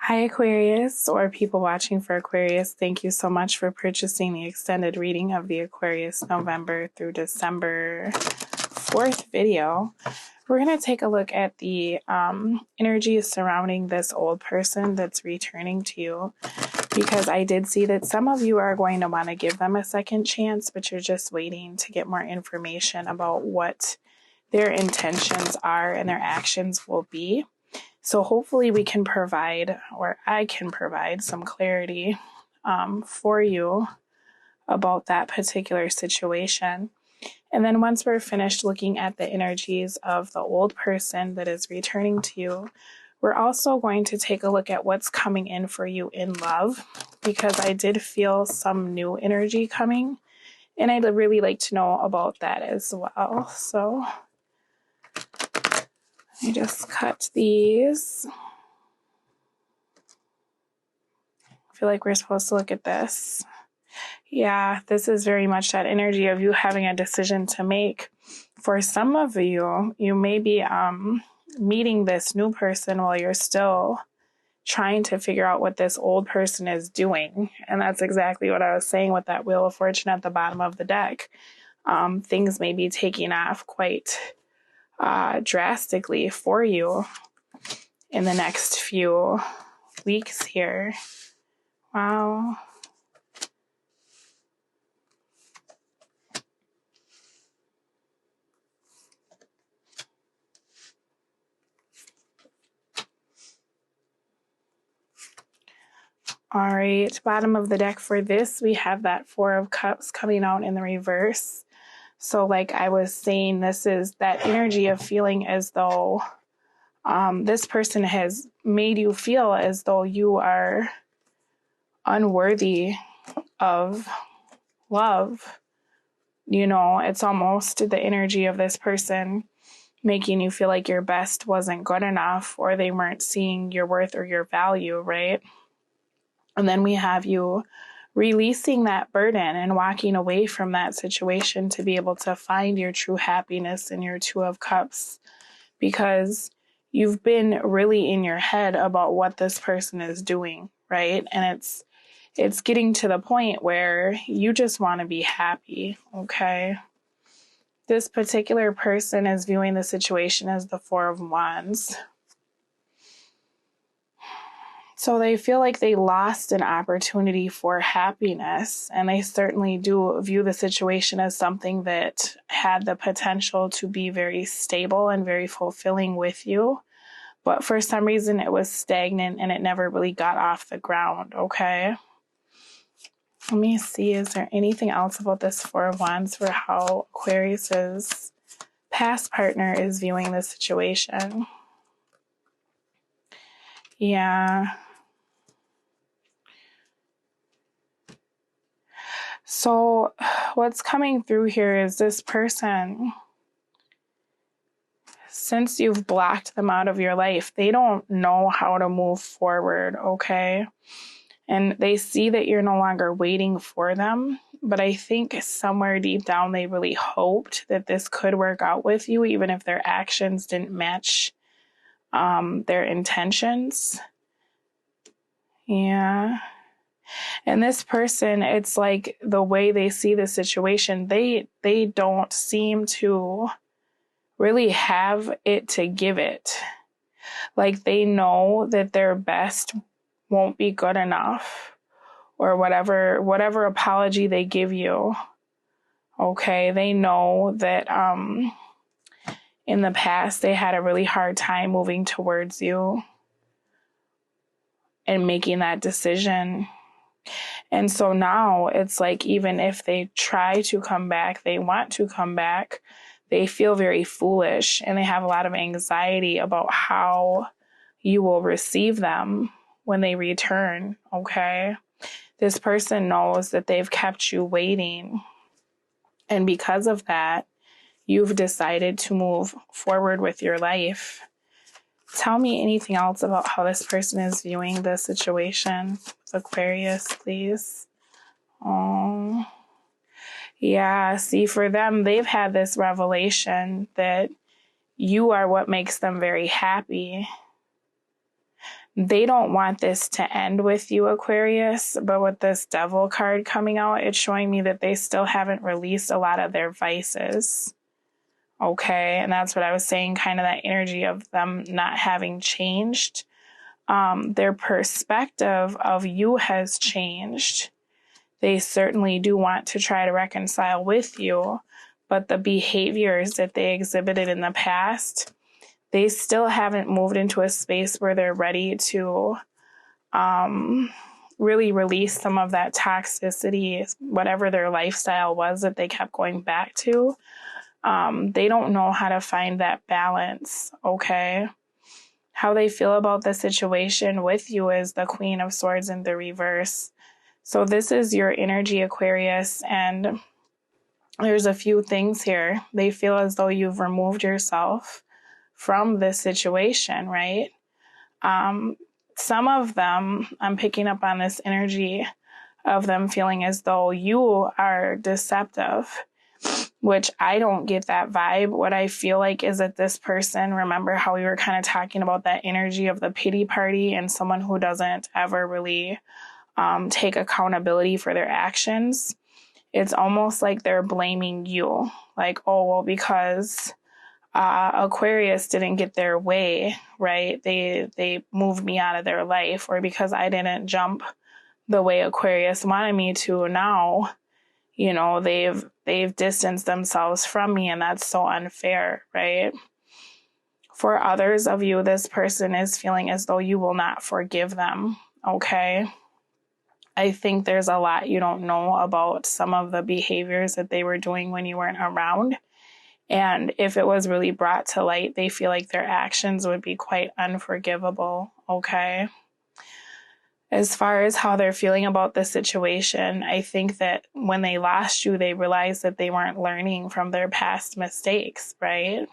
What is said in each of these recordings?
Hi Aquarius, or people watching for Aquarius, thank you so much for purchasing the extended reading of the Aquarius November through December 4th video. We're going to take a look at the energy surrounding this old person that's returning to you, because I did see that some of you are going to want to give them a second chance, but you're just waiting to get more information about what their intentions are and their actions will be. So hopefully we can provide, or I can provide, some clarity for you about that particular situation. And then once we're finished looking at the energies of the old person that is returning to you, we're also going to take a look at what's coming in for you in love, because I did feel some new energy coming, and I'd really like to know about that as well. So I just cut these. I feel like we're supposed to look at this. Yeah, this is very much that energy of you having a decision to make. For some of you, you may be meeting this new person while you're still trying to figure out what this old person is doing. And that's exactly what I was saying with that Wheel of Fortune at the bottom of the deck. Things may be taking off quite drastically for you in the next few weeks here. Wow. All right, bottom of the deck for this, we have that Four of Cups coming out in the reverse. So like I was saying, this is that energy of feeling as though this person has made you feel as though you are unworthy of love. You know, it's almost the energy of this person making you feel like your best wasn't good enough, or they weren't seeing your worth or your value, right? And then we have you releasing that burden and walking away from that situation to be able to find your true happiness in your Two of Cups, because you've been really in your head about what this person is doing, right? And it's getting to the point where you just want to be happy, okay? This particular person is viewing the situation as the Four of Wands. So they feel like they lost an opportunity for happiness, and they certainly do view the situation as something that had the potential to be very stable and very fulfilling with you. But for some reason, it was stagnant and it never really got off the ground, okay? Let me see, is there anything else about this Four of Wands for how Aquarius's past partner is viewing the situation? Yeah. So what's coming through here is this person, since you've blocked them out of your life, they don't know how to move forward, okay? And they see that you're no longer waiting for them, but I think somewhere deep down they really hoped that this could work out with you, even if their actions didn't match their intentions. Yeah. And this person, it's like the way they see the situation, they don't seem to really have it to give it. Like they know that their best won't be good enough, or whatever apology they give you. Okay, they know that in the past they had a really hard time moving towards you and making that decision. And so now it's like, even if they try to come back, they want to come back, they feel very foolish and they have a lot of anxiety about how you will receive them when they return, okay? This person knows that they've kept you waiting. And because of that, you've decided to move forward with your life. Tell me anything else about how this person is viewing the situation with Aquarius, please. Oh, yeah. See, for them, they've had this revelation that you are what makes them very happy. They don't want this to end with you, Aquarius, but with this Devil card coming out, it's showing me that they still haven't released a lot of their vices. Okay, and that's what I was saying, kind of that energy of them not having changed. Their perspective of you has changed. They certainly do want to try to reconcile with you, but the behaviors that they exhibited in the past, they still haven't moved into a space where they're ready to really release some of that toxicity, whatever their lifestyle was that they kept going back to. They don't know how to find that balance, okay? How they feel about the situation with you is the Queen of Swords in the reverse. So this is your energy, Aquarius, and there's a few things here. They feel as though you've removed yourself from this situation, right? Some of them, I'm picking up on this energy of them feeling as though you are deceptive, which I don't get that vibe. What I feel like is that this person, remember how we were kind of talking about that energy of the pity party and someone who doesn't ever really take accountability for their actions. It's almost like they're blaming you. Like, oh, well, because Aquarius didn't get their way, right? They moved me out of their life, or because I didn't jump the way Aquarius wanted me to, now, you know, they've distanced themselves from me, and that's so unfair, right? For others of you, this person is feeling as though you will not forgive them, okay? I think there's a lot you don't know about some of the behaviors that they were doing when you weren't around. And if it was really brought to light, they feel like their actions would be quite unforgivable, okay? As far as how they're feeling about the situation, I think that when they lost you, they realized that they weren't learning from their past mistakes, right?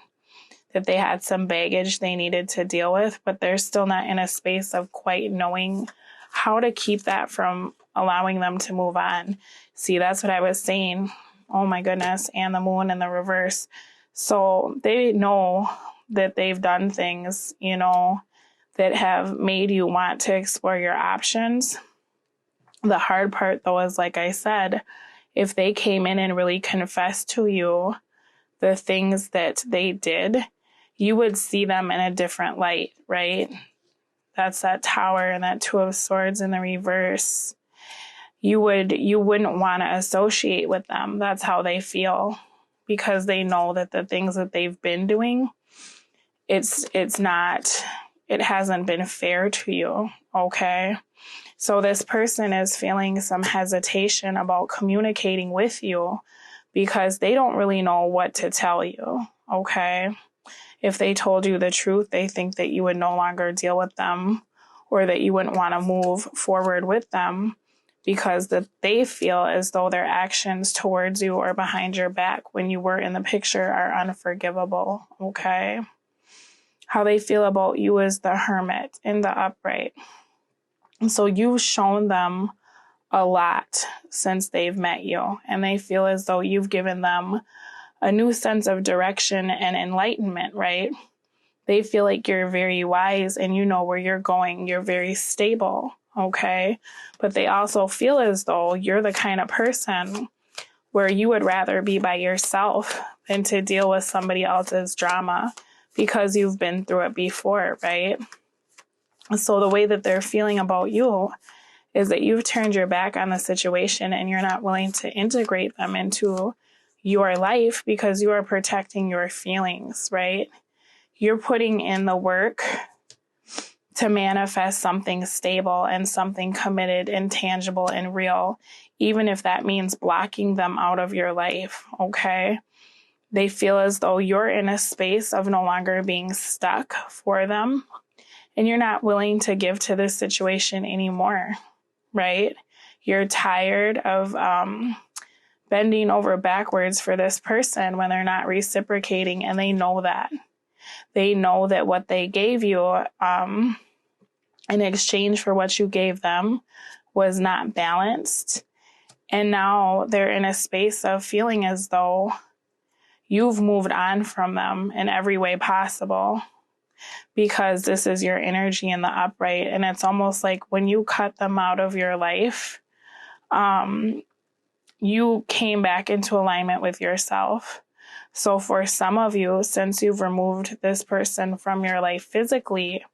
That they had some baggage they needed to deal with, but they're still not in a space of quite knowing how to keep that from allowing them to move on. See, that's what I was saying. Oh my goodness. And the moon in the reverse. So they know that they've done things, you know, that have made you want to explore your options. The hard part, though, is, like I said, if they came in and really confessed to you the things that they did, you would see them in a different light, right? That's that Tower and that Two of Swords in the reverse. You wouldn't want to associate with them. That's how they feel, because they know that the things that they've been doing, it hasn't been fair to you, okay? So this person is feeling some hesitation about communicating with you because they don't really know what to tell you, okay? If they told you the truth, they think that you would no longer deal with them, or that you wouldn't want to move forward with them, because that they feel as though their actions towards you or behind your back when you were in the picture are unforgivable, okay? How they feel about you is the Hermit in the upright. And so you've shown them a lot since they've met you, and they feel as though you've given them a new sense of direction and enlightenment, right? They feel like you're very wise and you know where you're going. You're very stable, okay? But they also feel as though you're the kind of person where you would rather be by yourself than to deal with somebody else's drama, because you've been through it before, right? So the way that they're feeling about you is that you've turned your back on the situation and you're not willing to integrate them into your life because you are protecting your feelings, right? You're putting in the work to manifest something stable and something committed and tangible and real, even if that means blocking them out of your life, okay? They feel as though you're in a space of no longer being stuck for them, and you're not willing to give to this situation anymore, right? You're tired of bending over backwards for this person when they're not reciprocating, and they know that. They know that what they gave you in exchange for what you gave them was not balanced. And now they're in a space of feeling as though you've moved on from them in every way possible, because this is your energy in the upright. And it's almost like when you cut them out of your life, you came back into alignment with yourself. So for some of you, since you've removed this person from your life physically,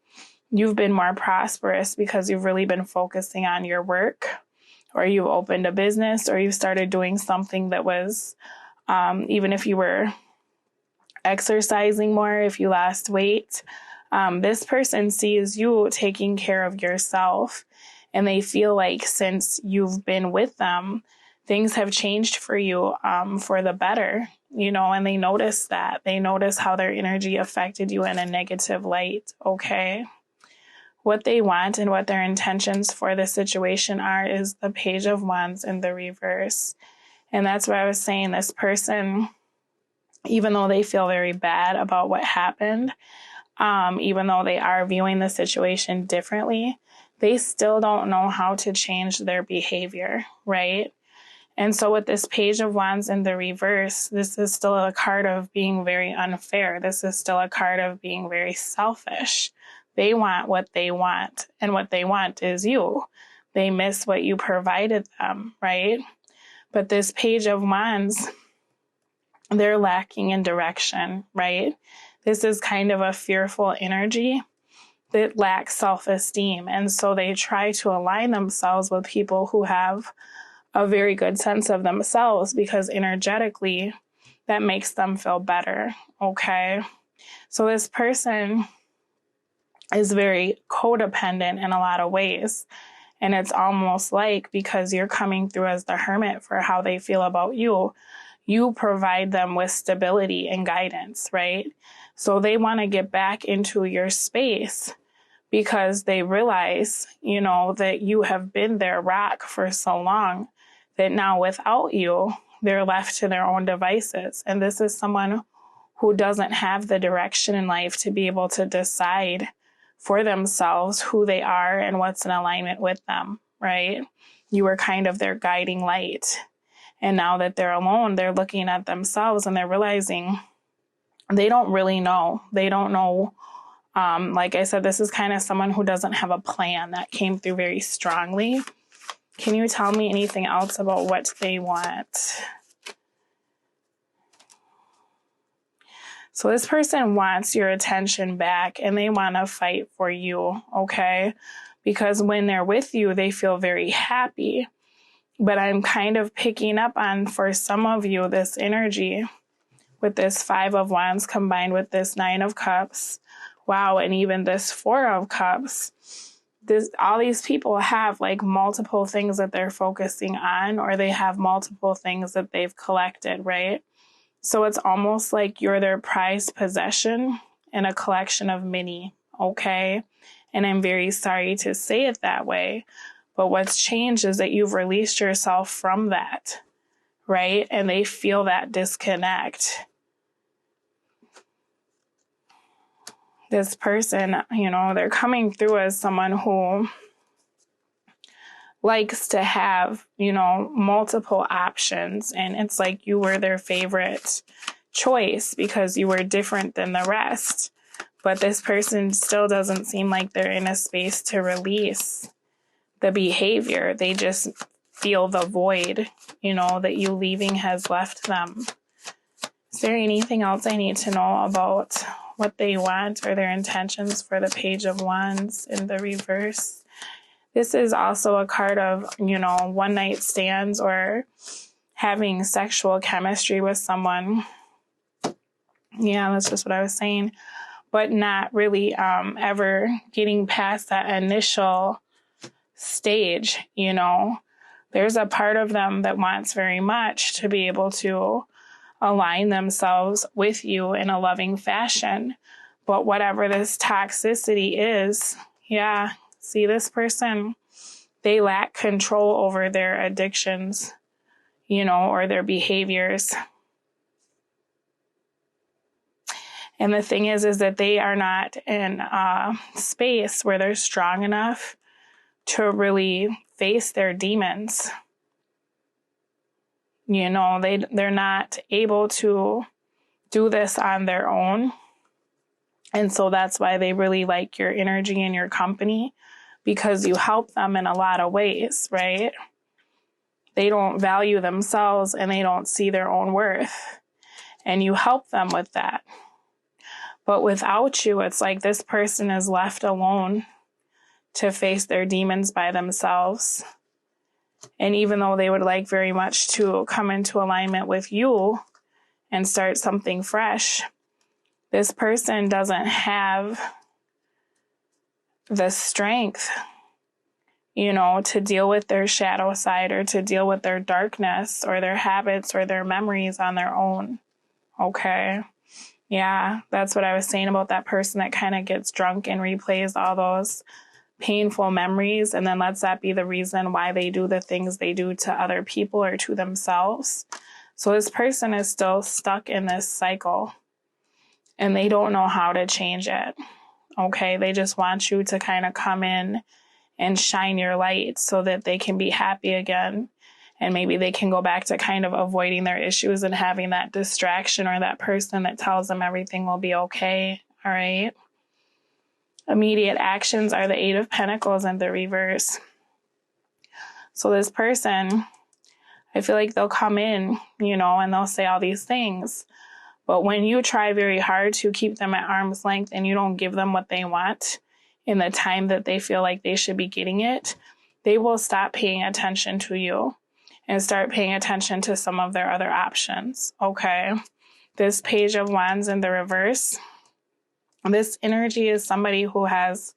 you've been more prosperous because you've really been focusing on your work, or you've opened a business, or you've started doing something that was, even if you were exercising more, if you lost weight, this person sees you taking care of yourself, and they feel like since you've been with them, things have changed for you for the better, and they notice that. They notice how their energy affected you in a negative light, okay? What they want and what their intentions for the situation are is the Page of Wands in the reverse. And that's what I was saying. This person, even though they feel very bad about what happened, even though they are viewing the situation differently, they still don't know how to change their behavior, right? And so with this Page of Wands in the reverse, this is still a card of being very unfair. This is still a card of being very selfish. They want what they want, and what they want is you. They miss what you provided them, right? But this Page of Wands, they're lacking in direction, right? This is kind of a fearful energy that lacks self-esteem. And so they try to align themselves with people who have a very good sense of themselves, because energetically that makes them feel better, okay? So this person is very codependent in a lot of ways. And it's almost like, because you're coming through as the Hermit for how they feel about you, you provide them with stability and guidance, right? So they want to get back into your space because they realize, that you have been their rock for so long that now without you, they're left to their own devices. And this is someone who doesn't have the direction in life to be able to decide for themselves who they are and what's in alignment with them, right? You were kind of their guiding light. And now that they're alone, they're looking at themselves and they're realizing they don't really know. They don't know. Like I said, this is kind of someone who doesn't have a plan. That came through very strongly. Can you tell me anything else about what they want? So this person wants your attention back, and they want to fight for you, okay? Because when they're with you, they feel very happy. But I'm kind of picking up on, for some of you, this energy with this 5 of Wands combined with this 9 of Cups. Wow, and even this 4 of Cups. All these people have like multiple things that they're focusing on, or they have multiple things that they've collected, right? So it's almost like you're their prized possession in a collection of many, okay? And I'm very sorry to say it that way, but what's changed is that you've released yourself from that, right? And they feel that disconnect. This person, they're coming through as someone who likes to have, multiple options. And it's like you were their favorite choice because you were different than the rest. But this person still doesn't seem like they're in a space to release the behavior. They just feel the void, that you leaving has left them. Is there anything else I need to know about what they want or their intentions for the Page of Wands in the reverse? This is also a card of, one night stands or having sexual chemistry with someone. Yeah, that's just what I was saying. But not really ever getting past that initial stage, There's a part of them that wants very much to be able to align themselves with you in a loving fashion. But whatever this toxicity is, see, this person, they lack control over their addictions, or their behaviors. And the thing is that they are not in a space where they're strong enough to really face their demons. They're not able to do this on their own. And so that's why they really like your energy and your company, because you help them in a lot of ways, right? They don't value themselves and they don't see their own worth. And you help them with that. But without you, it's like this person is left alone to face their demons by themselves. And even though they would like very much to come into alignment with you and start something fresh, this person doesn't have the strength, to deal with their shadow side or to deal with their darkness or their habits or their memories on their own. Okay. Yeah, that's what I was saying about that person that kind of gets drunk and replays all those painful memories and then lets that be the reason why they do the things they do to other people or to themselves. So this person is still stuck in this cycle and they don't know how to change it. Okay, they just want you to kind of come in and shine your light so that they can be happy again. And maybe they can go back to kind of avoiding their issues and having that distraction or that person that tells them everything will be okay. All right. Immediate actions are the Eight of Pentacles in the reverse. So this person, I feel like they'll come in, and they'll say all these things. But when you try very hard to keep them at arm's length and you don't give them what they want in the time that they feel like they should be getting it, they will stop paying attention to you and start paying attention to some of their other options. Okay. This Page of Wands in the reverse, this energy is somebody who has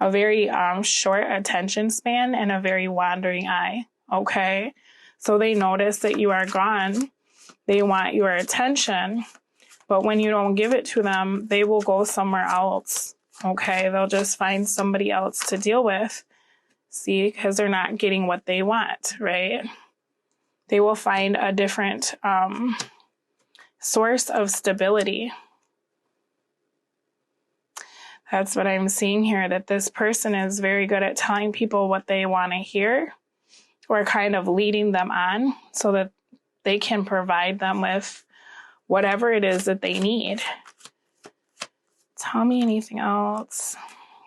a very short attention span and a very wandering eye. Okay. So they notice that you are gone. They want your attention, but when you don't give it to them, they will go somewhere else. Okay. They'll just find somebody else to deal with. See, because they're not getting what they want, right? They will find a different source of stability. That's what I'm seeing here, that this person is very good at telling people what they want to hear or kind of leading them on so that they can provide them with whatever it is that they need. Tell me anything else.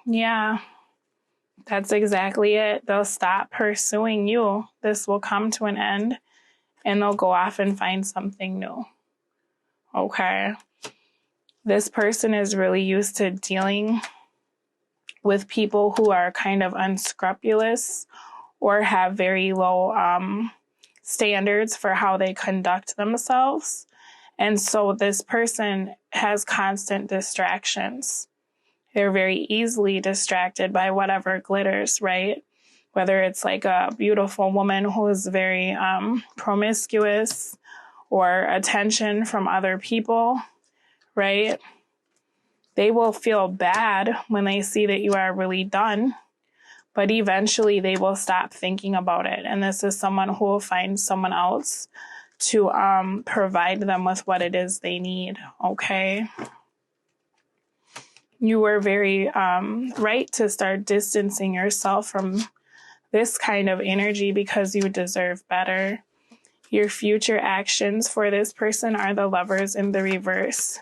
Yeah, that's exactly it. They'll stop pursuing you. This will come to an end and they'll go off and find something new. Okay. This person is really used to dealing with people who are kind of unscrupulous or have very low standards for how they conduct themselves. And so this person has constant distractions. They're very easily distracted by whatever glitters, right? Whether it's like a beautiful woman who is very promiscuous or attention from other people, right? They will feel bad when they see that you are really done, but eventually they will stop thinking about it. And this is someone who will find someone else to provide them with what it is they need, okay? You were very right to start distancing yourself from this kind of energy because you deserve better. Your future actions for this person are the Lovers in the reverse.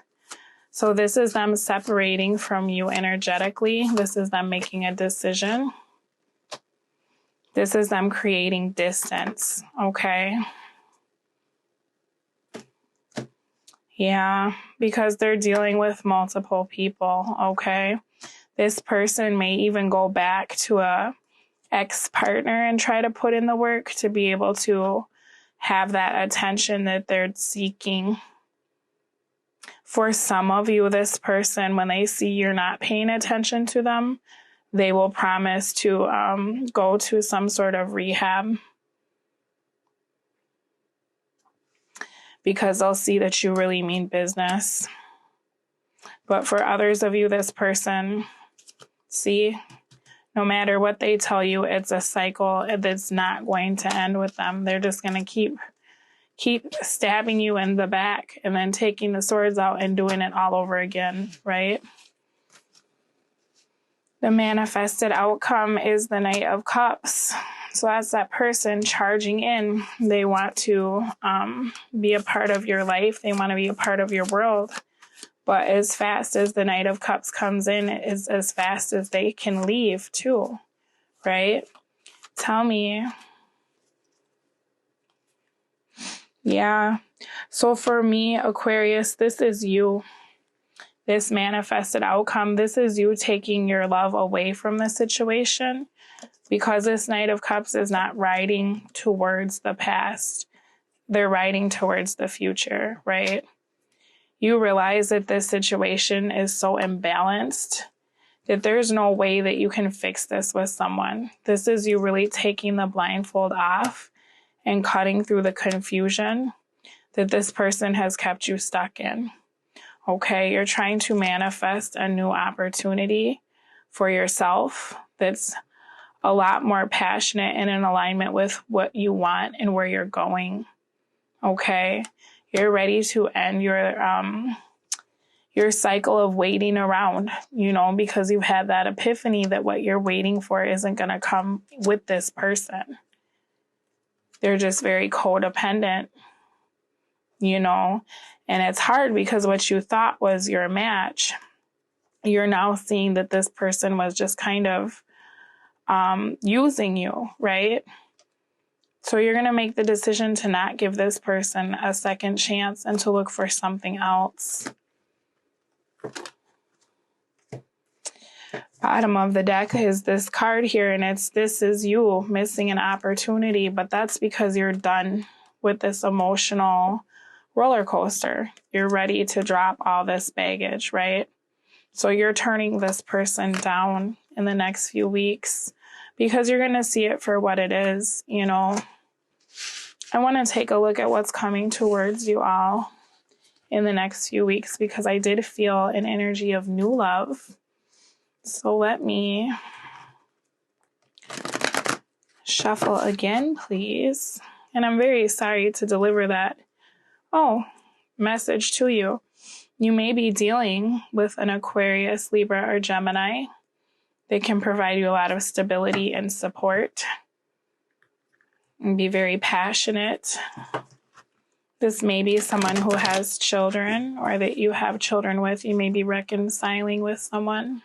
So this is them separating from you energetically. This is them making a decision. This is them creating distance, okay? Yeah, because they're dealing with multiple people, okay? This person may even go back to a ex-partner and try to put in the work to be able to have that attention that they're seeking. For some of you, this person, when they see you're not paying attention to them, they will promise to go to some sort of rehab because they'll see that you really mean business. But for others of you, this person, see, no matter what they tell you, it's a cycle that's not going to end with them. They're just going to keep stabbing you in the back and then taking the swords out and doing it all over again, right? The manifested outcome is the Knight of Cups. So that's that person charging in. They want to be a part of your life. They want to be a part of your world. But as fast as the Knight of Cups comes in is as fast as they can leave too, right? Tell me. Yeah. So for me, Aquarius, this is you. This manifested outcome, this is you taking your love away from the situation, because this Knight of Cups is not riding towards the past. They're riding towards the future, right? You realize that this situation is so imbalanced that there's no way that you can fix this with someone. This is you really taking the blindfold off and cutting through the confusion that this person has kept you stuck in. Okay, you're trying to manifest a new opportunity for yourself that's a lot more passionate and in alignment with what you want and where you're going. Okay, you're ready to end your cycle of waiting around, you know, because you've had that epiphany that what you're waiting for isn't going to come with this person. They're just very codependent, you know, and it's hard because what you thought was your match, you're now seeing that this person was just kind of using you, right? So you're going to make the decision to not give this person a second chance and to look for something else. Bottom of the deck is this card here, and this is you missing an opportunity, but that's because you're done with this emotional roller coaster. You're ready to drop all this baggage, right? So you're turning this person down in the next few weeks because you're going to see it for what it is, you know. I want to take a look at what's coming towards you all in the next few weeks because I did feel an energy of new love. So let me shuffle again, please. And I'm very sorry to deliver that message to you. You may be dealing with an Aquarius, Libra, or Gemini. They can provide you a lot of stability and support and be very passionate. This may be someone who has children or that you have children with. You may be reconciling with someone.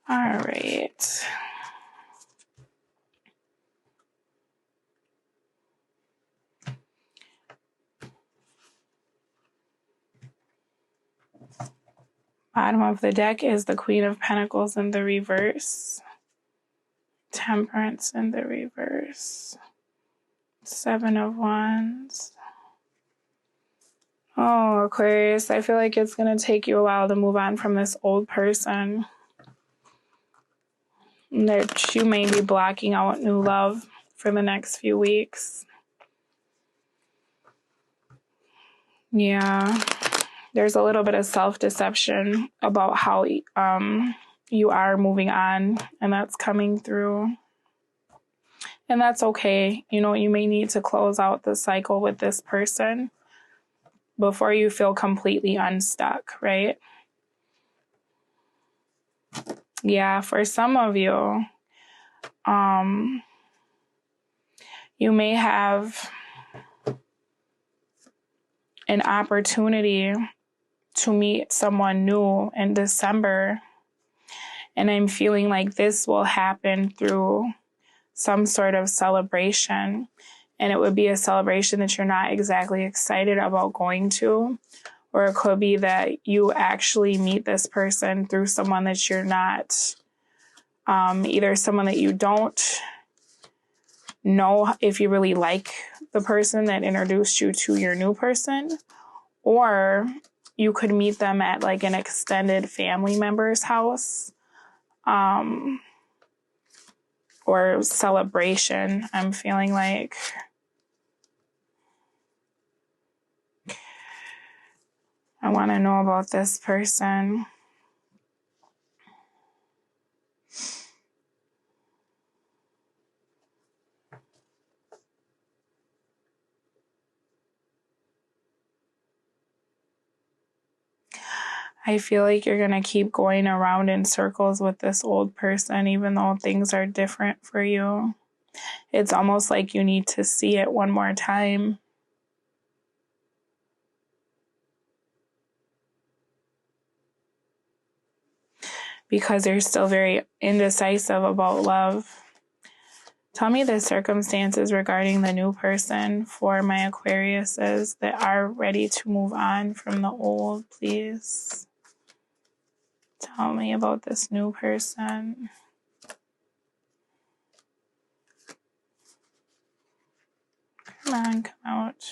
All right. Bottom of the deck is the Queen of Pentacles in the reverse. Temperance in the reverse. Seven of Wands. Oh, Aquarius, I feel like it's going to take you a while to move on from this old person. That you may be blocking out new love for the next few weeks. Yeah. There's a little bit of self-deception about how you are moving on, and that's coming through. And that's okay. You know, you may need to close out the cycle with this person before you feel completely unstuck, right? Yeah, for some of you, you may have an opportunity to meet someone new in December. And I'm feeling like this will happen through some sort of celebration. And it would be a celebration that you're not exactly excited about going to. Or it could be that you actually meet this person through someone that you're not, either someone that you don't know if you really like the person that introduced you to your new person, or you could meet them at like an extended family member's house, or celebration. I'm feeling like I want to know about this person. I feel like you're going to keep going around in circles with this old person, even though things are different for you. It's almost like you need to see it one more time. Because you're still very indecisive about love. Tell me the circumstances regarding the new person for my Aquariuses that are ready to move on from the old, please. Tell me about this new person. Come on, come out.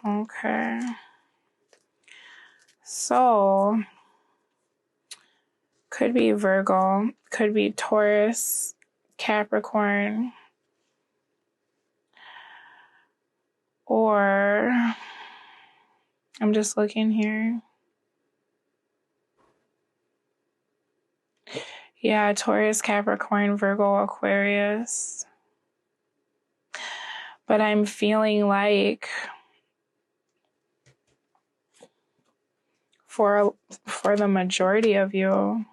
Okay. So, could be Virgo, could be Taurus, Capricorn, or I'm just looking here. Yeah, Taurus, Capricorn, Virgo, Aquarius. But I'm feeling like for the majority of you,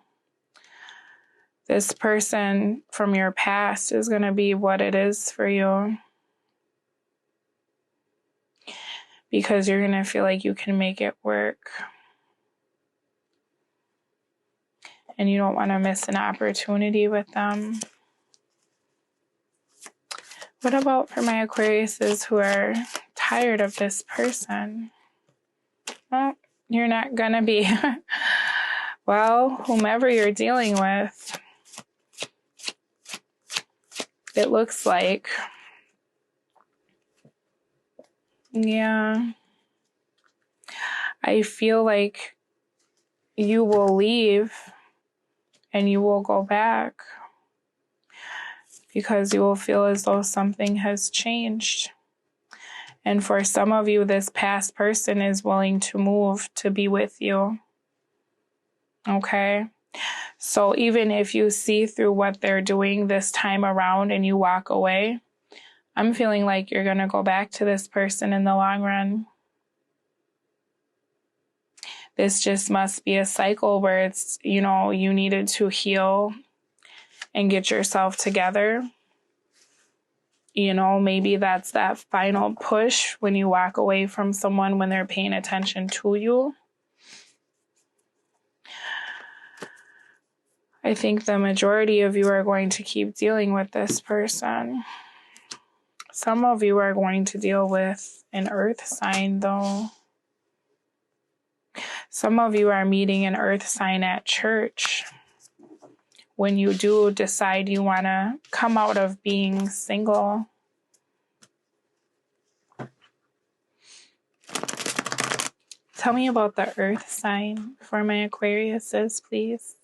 this person from your past is going to be what it is for you. Because you're going to feel like you can make it work. And you don't want to miss an opportunity with them. What about for my Aquariuses who are tired of this person? Well, you're not going to be. Well, whomever you're dealing with, it looks like, yeah, I feel like you will leave and you will go back because you will feel as though something has changed. And for some of you, this past person is willing to move to be with you. Okay? So even if you see through what they're doing this time around and you walk away, I'm feeling like you're going to go back to this person in the long run. This just must be a cycle where it's, you know, you needed to heal and get yourself together. You know, maybe that's that final push when you walk away from someone when they're paying attention to you. I think the majority of you are going to keep dealing with this person. Some of you are going to deal with an earth sign, though. Some of you are meeting an earth sign at church when you do decide you want to come out of being single. Tell me about the earth sign for my Aquariuses, please.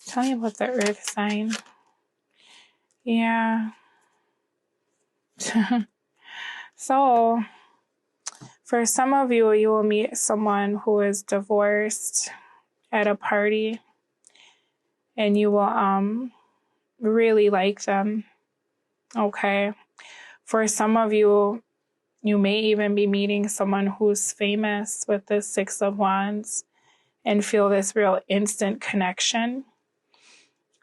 Tell me about the earth sign. Yeah. So, for some of you, you will meet someone who is divorced at a party, and you will really like them. Okay. For some of you, you may even be meeting someone who's famous with the Six of Wands and feel this real instant connection.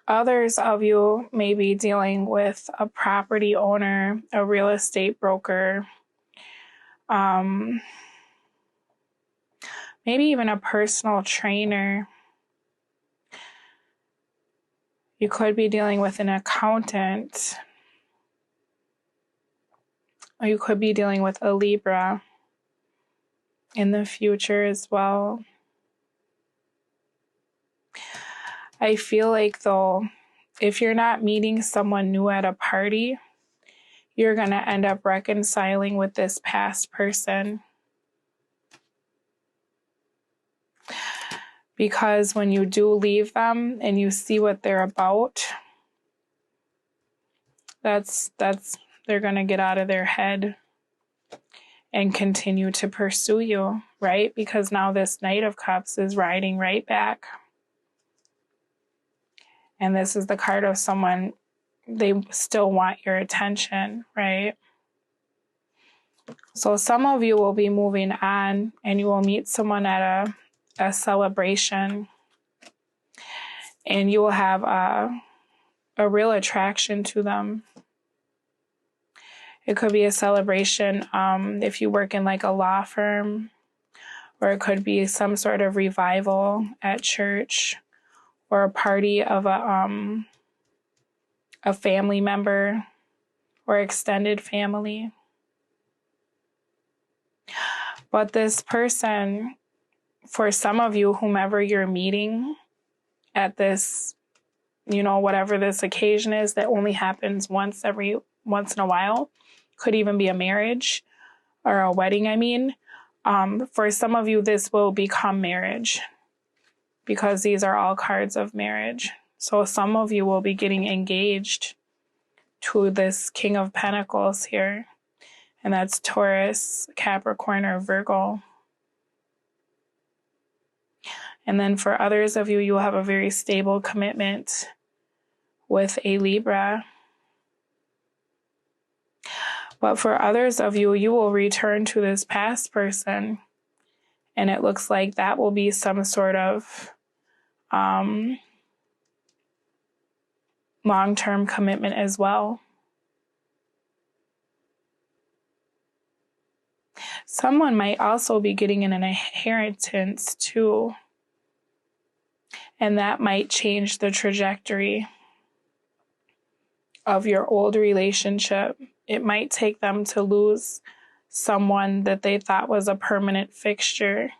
Others of you may be dealing with a property owner, a real estate broker, maybe even a personal trainer. You could be dealing with an accountant, or you could be dealing with a Libra in the future as well. I feel like, though, if you're not meeting someone new at a party, you're going to end up reconciling with this past person. Because when you do leave them and you see what they're about, they're going to get out of their head and continue to pursue you, right? Because now this Knight of Cups is riding right back. And this is the card of someone they still want your attention, right? So some of you will be moving on and you will meet someone at a celebration, and you will have a real attraction to them. It could be a celebration if you work in like a law firm, or it could be some sort of revival at church, or a party of a family member or extended family. But this person, for some of you, whomever you're meeting at this, whatever this occasion is that only happens once in a while, could even be a marriage or a wedding, for some of you, this will become marriage, because these are all cards of marriage. So some of you will be getting engaged to this King of Pentacles here, and that's Taurus, Capricorn, or Virgo. And then for others of you, you will have a very stable commitment with a Libra. But for others of you, you will return to this past person, and it looks like that will be some sort of long-term commitment as well. Someone might also be getting an inheritance too, and that might change the trajectory of your old relationship. It might take them to lose someone that they thought was a permanent fixture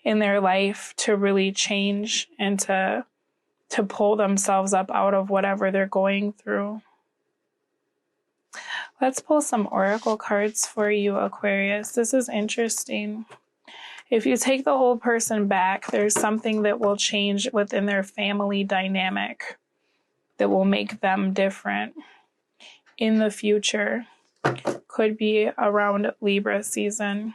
in their life to really change and to pull themselves up out of whatever they're going through. Let's pull some oracle cards for you, Aquarius. This is interesting. If you take the old person back, there's something that will change within their family dynamic that will make them different in the future. Could be around Libra season.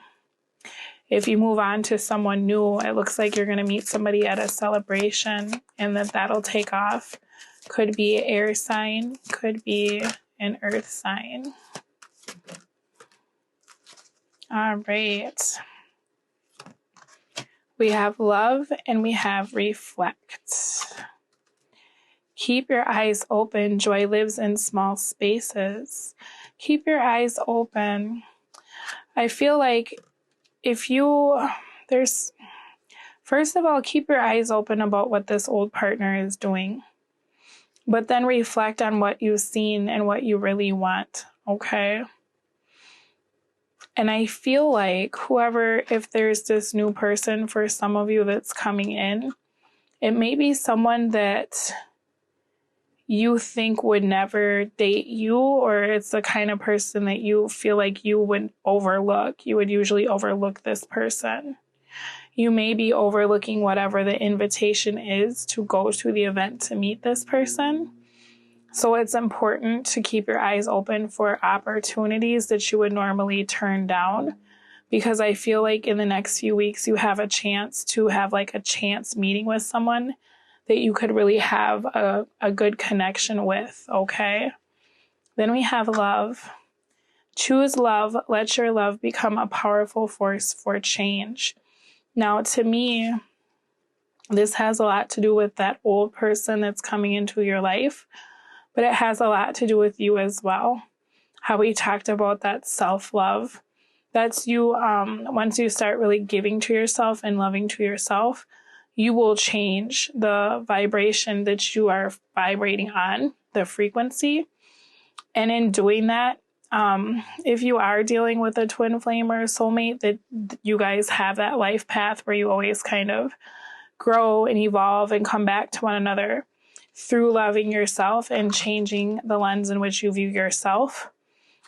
If you move on to someone new, it looks like you're going to meet somebody at a celebration, and that'll take off. Could be air sign, could be an earth sign. All right. We have love and we have reflect. Keep your eyes open. Joy lives in small spaces. Keep your eyes open. I feel like first of all, keep your eyes open about what this old partner is doing, but then reflect on what you've seen and what you really want, okay? And I feel like if there's this new person for some of you that's coming in, it may be someone that you think would never date you, or it's the kind of person that you feel like you would overlook. You would usually overlook this person. You may be overlooking whatever the invitation is to go to the event to meet this person. So it's important to keep your eyes open for opportunities that you would normally turn down, because I feel like in the next few weeks you have a chance to have like a chance meeting with someone that you could really have a good connection with, okay? Then we have love. Choose love. Let your love become a powerful force for change. Now, to me, this has a lot to do with that old person that's coming into your life, but it has a lot to do with you as well. How we talked about that self-love. That's you, once you start really giving to yourself and loving to yourself, you will change the vibration that you are vibrating on, the frequency. And in doing that, if you are dealing with a twin flame or a soulmate, that you guys have that life path where you always kind of grow and evolve and come back to one another through loving yourself and changing the lens in which you view yourself.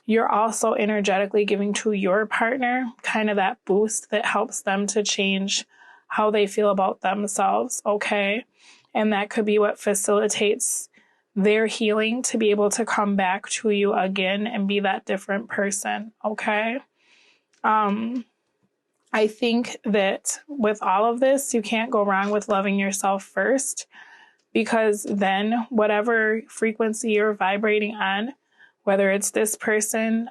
You're also energetically giving to your partner kind of that boost that helps them to change how they feel about themselves, okay? And that could be what facilitates their healing to be able to come back to you again and be that different person, okay? I think that with all of this, you can't go wrong with loving yourself first, because then whatever frequency you're vibrating on, whether it's this person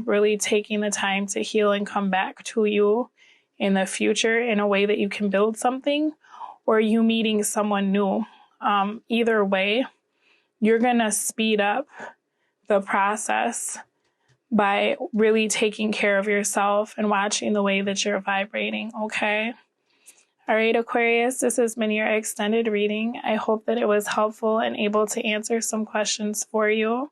really taking the time to heal and come back to you in the future in a way that you can build something, or you meeting someone new, either way, you're going to speed up the process by really taking care of yourself and watching the way that you're vibrating, okay? All right, Aquarius, this has been your extended reading. I hope that it was helpful and able to answer some questions for you.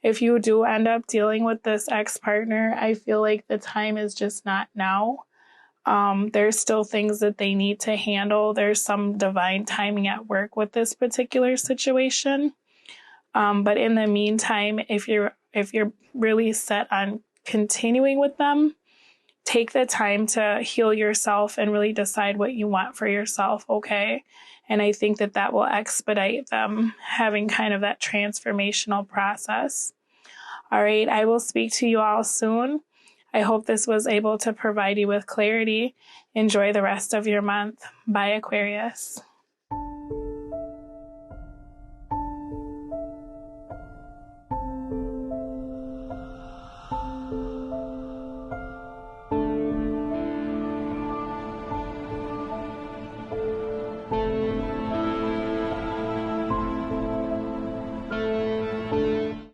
If you do end up dealing with this ex-partner, I feel like the time is just not now. There's still things that they need to handle. There's some divine timing at work with this particular situation. But in the meantime, if you're really set on continuing with them, take the time to heal yourself and really decide what you want for yourself, okay? And I think that that will expedite them having kind of that transformational process. All right, I will speak to you all soon. I hope this was able to provide you with clarity. Enjoy the rest of your month. Bye, Aquarius.